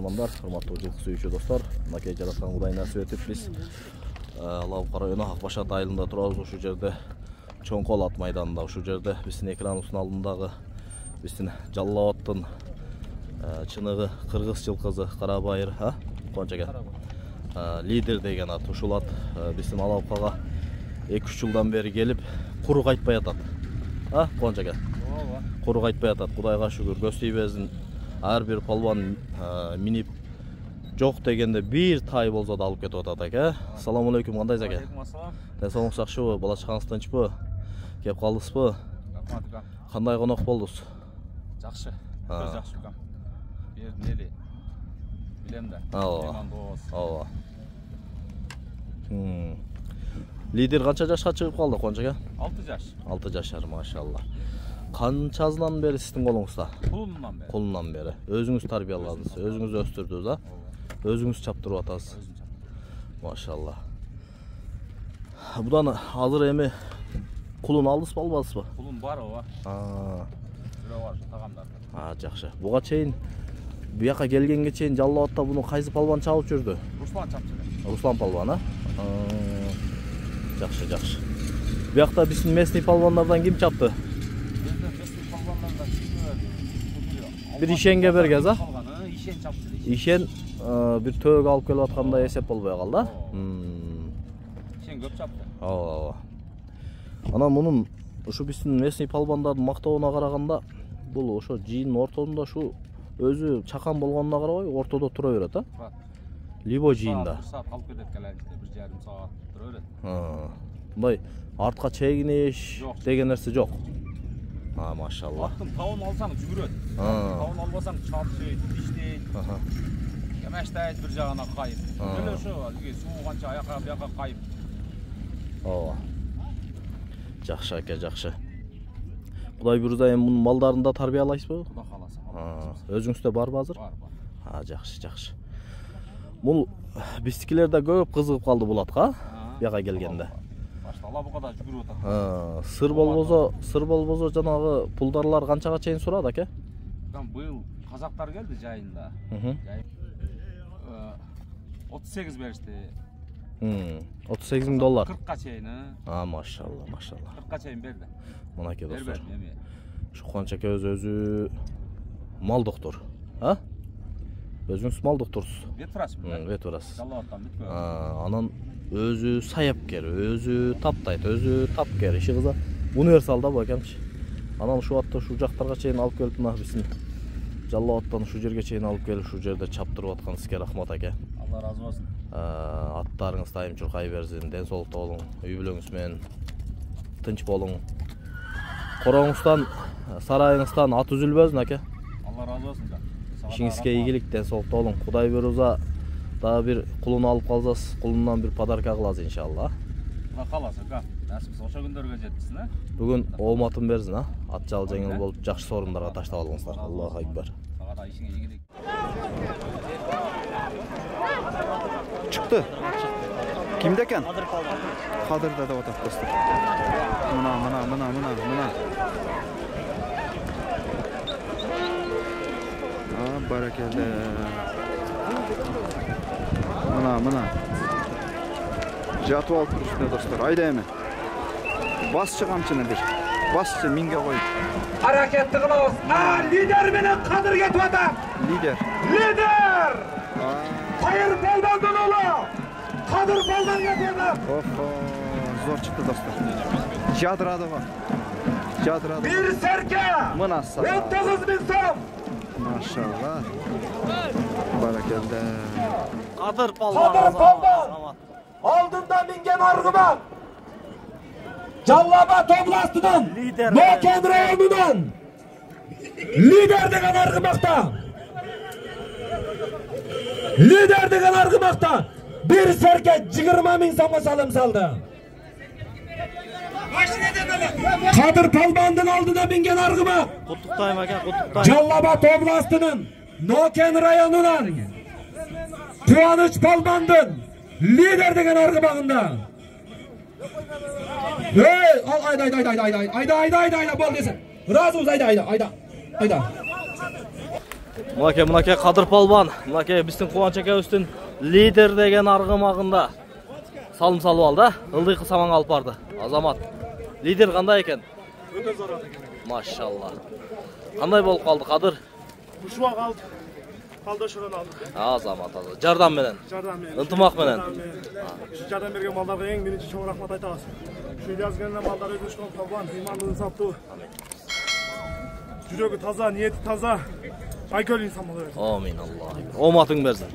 каармандар, урматтуу жылкы сүйүүчү достор, мынакей жараткан Кудай насип этип биз Алабуга району Акбашат айылында турабыз. Ушул жерде Чоңкол ат майданында, ушул жерде биздин экраныбыздын алдындагы биздин Жалал Абадтын чыныгы кыргыз жылкысы Карабайыр, Кончаке. Лидер деген ат. Ушул ат биздин Алабугага 2-3 жылдан бери келип, куру кайтпай атат. Кончаке. Куру кайтпай атат. Кудайга шүгүр, көз тийбесин. Ар бир палван минип жок дегенде бир тай болсо да алып кетип атат аке. Ассаламу алейкум, кандайсыз аке? Алейкум ассалам. Денсаулыгыңыз жакшыбы? Бала чагаңыз тынчпы? Кеп калдыңызбы? Рахмат укам. Кандай конок болдуңуз? Жакшы. Көз жакшы укам. Бир нели? Билем да. Ооба. Лидер канча жашка чыгып калды, Кончаке? 6 жаш. 6 жашар, машалла. Канчасынан бери сиздин колуңузда? Кулунан бери. Колунан бери. Өзүңүз тарбияладыңыз, өзүңүз өстүрдүңүз, өзүңүз чаптырып атасыз. Машалла. Будан азыр эми кулун алдыңызбы, албадыңызбы? Кулун бар ооба. Жүрө бар тагамдар. Жакшы. Буга чейин бияка келгенге чейин Жалал Абадта буну кайсы палван чабып жүрдү? Руслан чапчы. Руслан палван, Жакшы, жакшы. Биякта биздин местный палвандардан ким чапты? Бир ишенге бергез, Ишен чапты. Ишен бир төөгө алып келип аткандай эсеп болбой калды, Ишен көп чапты. Ооба. Анан мунун ушу биздин местный палвандардын мактоонуна караганда, бул ошо жыйындын ортосунда ушу өзү чакан болгонуна карабай ортодо тура берет, Либо жыйында. Саат калып кетет келеликте, 1,5 саат тура берет. Мындай артка чегиниш деген нерсе жок. Машалла. Аттын тавын алсаң жүгүрөт. Тавын албасаң чалчыйт, иштейт. Кемештейт бир жагына кайып. Эле ошо алги сууганча аяка бияка кайып. Ооба. Жакшы аке, жакшы. Кудай буйрса эми мунун малдарын да тарбиялайсызбы? Кудай кааласа. Өзүңүздө барбы азыр? Бар. Жакшы, жакшы. Бул биздикилер да көп кызыгып калды бул атка, бияка келгенде. Алабугада жүгүрүп атат. Сыр болбосо жанагы пулдарлар канчага чейин сурат аке? Быйыл казактар келди жайында. 38 беришти. 38 000 доллар. 40ка чейин. Машалла. 40ка чейин берди. Мынакей достор. Эми. Ушу Кончаке өзү мал доктор. Өзүңүз мал докторсуз. Бет барасызбы? Бет барасыз. Жалал Абадтан бүткөн. Анан өзү саяпкер, өзү таптайт, өзү тапкер, иши кыза универсалда бу экенчи. Анан ушул атты ушул жактарга чейин алып келип, мына биздин Жалал Абадтан ушул жерге чейин алып келип, ушул жерде чаптырып аткан сизге рахмат аке. Алла разы болсун. Аттарыңыз дайым чуркай берсин, ден соолукта болуң, үй бүлөңүз менен тынч болуң. Короңуздан, сарайыңыздан ат үзүлбөсүн аке. Алла разы болсун. Ишиңизге ийгилик, ден соолукта болуң. Кудай буйрса дагы бир кулун алып калсаңыз, кулунан бир подарка кыласыз иншалла. Кудай кааласа, насип ошо күндөргө жеткизсин, Бүгүн ооматын берсин, Ат жал жеңил болуп, жакшы сорундарга таштап алыңыздар. Аллаху акбар. Сага да ишиңе ийгилик. Чыкты. Кимде экен? Кадырда деп атат достор. Мына. Баракелде. Мына. Жатып алып турушта достор. Айда эми. Басчы камчыны бир. Басчы минге коюп. Hareketli kılavuz. Lider менен Kadir кетип атат. Lider. Hayır Baldan'dan oğlu. Kadir Baldan кетип атат. Zor çıktı dostlar. Jadırады го. Bir serke. Mına sağ. 19.000 som. Maşallah. Barakelde. Kadir Palvan. Aldığında mingen argıman. Жалал Абад областынан, Нокен районунан лидер деген аргымакта bir serke 20.000 сомго салым салды. Kadir Palvandын алдына минген аргымак. Куттуктайм ака, куттуктайм. Жалал Абад областынан, Нокен районунан Кубаныч Palvandын лидер деген аргымагында. Ayda bol desin. Razıyız ayda. Мынакей Кадыр Палбан, мынакей биздин Кубанч акебиздин лидер деген аргымагында салым салып алды, ылдыйкы саман алып барды. Азамат. Лидер кандай экен? Өтө зарат экен. Машалла. Кандай болуп калды Кадыр? Ушуга калды. Калдашынан алдык. Азамат, жардам менен. Жардам менен. Ынтымак менен. Жардам берген балдарга эң биринчи чоң рахмат айтабыз. Ушу жазганда балдар өтүшкөн Палбан, ыймандуу, инсаптуу. Жүрөгү таза, ниети таза. Айкөл инсан боло берсин. Амин Аллах. Оматың берсин.